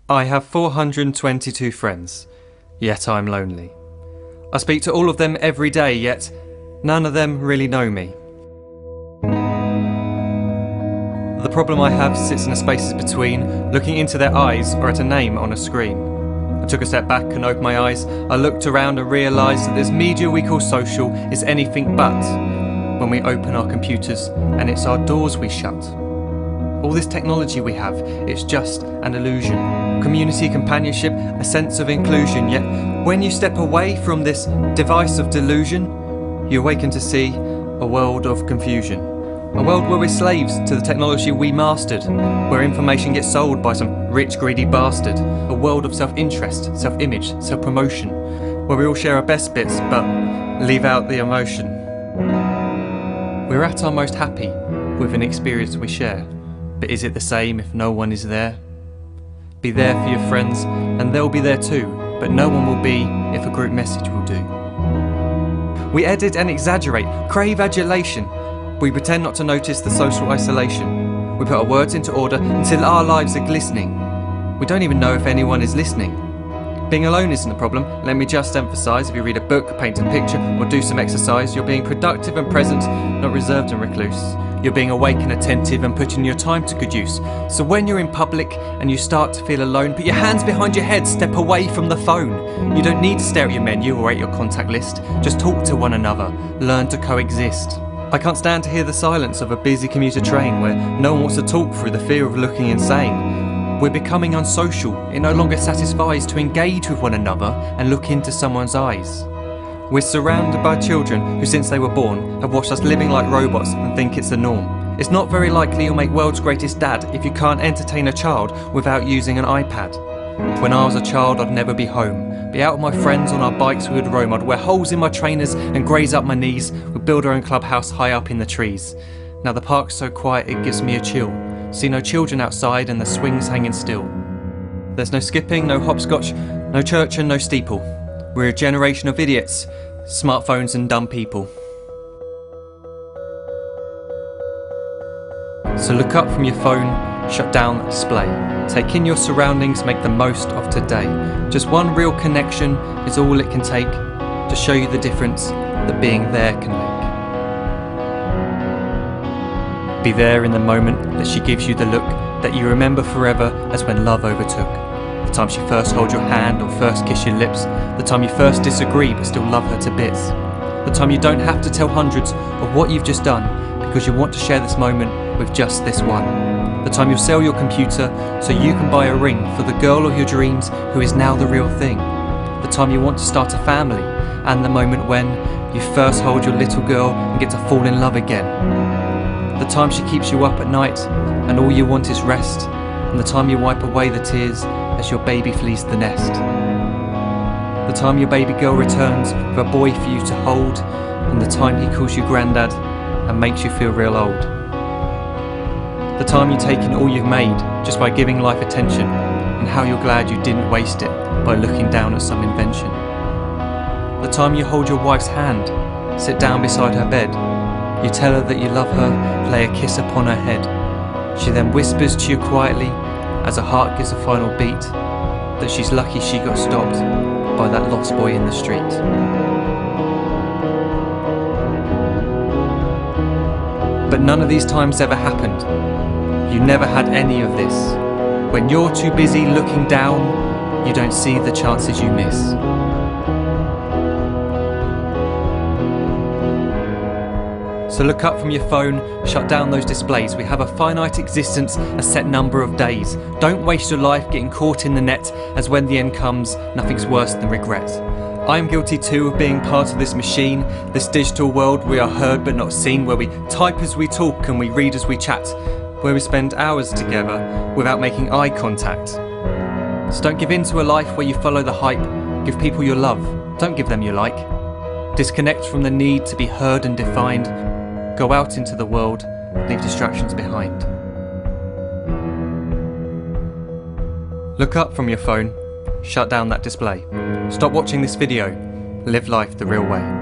I have 422 friends, yet I'm lonely. I speak to all of them every day, yet none of them really know me. The problem I have sits in the spaces between looking into their eyes or at a name on a screen. I took a step back and opened my eyes. I looked around and realised that this media we call social is anything but when we open our computers and it's our doors we shut. All this technology we have, it's just an illusion. Community, companionship, a sense of inclusion. Yet when you step away from this device of delusion, you awaken to see a world of confusion. A world where we're slaves to the technology we mastered, where information gets sold by some rich, greedy bastard. A world of self-interest, self-image, self-promotion, where we all share our best bits but leave out the emotion. We're at our most happy with an experience we share. But is it the same if no one is there? Be there for your friends and they'll be there too, but no one will be if a group message will do. We edit and exaggerate, crave adulation. We pretend not to notice the social isolation. We put our words into order until our lives are glistening. We don't even know if anyone is listening. Being alone isn't the problem, let me just emphasise. If you read a book, paint a picture or do some exercise, you're being productive and present, not reserved and recluse. You're being awake and attentive and putting your time to good use. So when you're in public and you start to feel alone, put your hands behind your head, step away from the phone. You don't need to stare at your menu or at your contact list. Just talk to one another, learn to coexist. I can't stand to hear the silence of a busy commuter train where no one wants to talk through the fear of looking insane. We're becoming unsocial. It no longer satisfies to engage with one another and look into someone's eyes. We're surrounded by children who since they were born have watched us living like robots and think it's the norm. It's not very likely you'll make world's greatest dad if you can't entertain a child without using an iPad. When I was a child I'd never be home. Be out with my friends on our bikes we would roam. I'd wear holes in my trainers and graze up my knees. We'd build our own clubhouse high up in the trees. Now the park's so quiet it gives me a chill. See no children outside and the swings hanging still. There's no skipping, no hopscotch, no church and no steeple. We're a generation of idiots, smartphones and dumb people. So look up from your phone, shut down the display. Take in your surroundings, make the most of today. Just one real connection is all it can take to show you the difference that being there can make. Be there in the moment that she gives you the look that you remember forever as when love overtook. The time she first holds your hand or first kiss your lips. The time you first disagree but still love her to bits. The time you don't have to tell hundreds of what you've just done because you want to share this moment with just this one. The time you'll sell your computer so you can buy a ring for the girl of your dreams who is now the real thing. The time you want to start a family and the moment when you first hold your little girl and get to fall in love again. The time she keeps you up at night and all you want is rest, and the time you wipe away the tears as your baby flees the nest. The time your baby girl returns with a boy for you to hold, and the time he calls you granddad and makes you feel real old. The time you take in all you've made just by giving life attention, and how you're glad you didn't waste it by looking down at some invention. The time you hold your wife's hand, sit down beside her bed, you tell her that you love her, lay a kiss upon her head. She then whispers to you quietly, as her heart gives a final beat, that she's lucky she got stopped by that lost boy in the street. But none of these times ever happened. You never had any of this. When you're too busy looking down, you don't see the chances you miss. So look up from your phone, shut down those displays. We have a finite existence, a set number of days. Don't waste your life getting caught in the net, as when the end comes, nothing's worse than regret. I am guilty too of being part of this machine, this digital world we are heard but not seen, where we type as we talk and we read as we chat, where we spend hours together without making eye contact. So don't give in to a life where you follow the hype. Give people your love, don't give them your like. Disconnect from the need to be heard and defined. Go out into the world, leave distractions behind. Look up from your phone, shut down that display. Stop watching this video, live life the real way.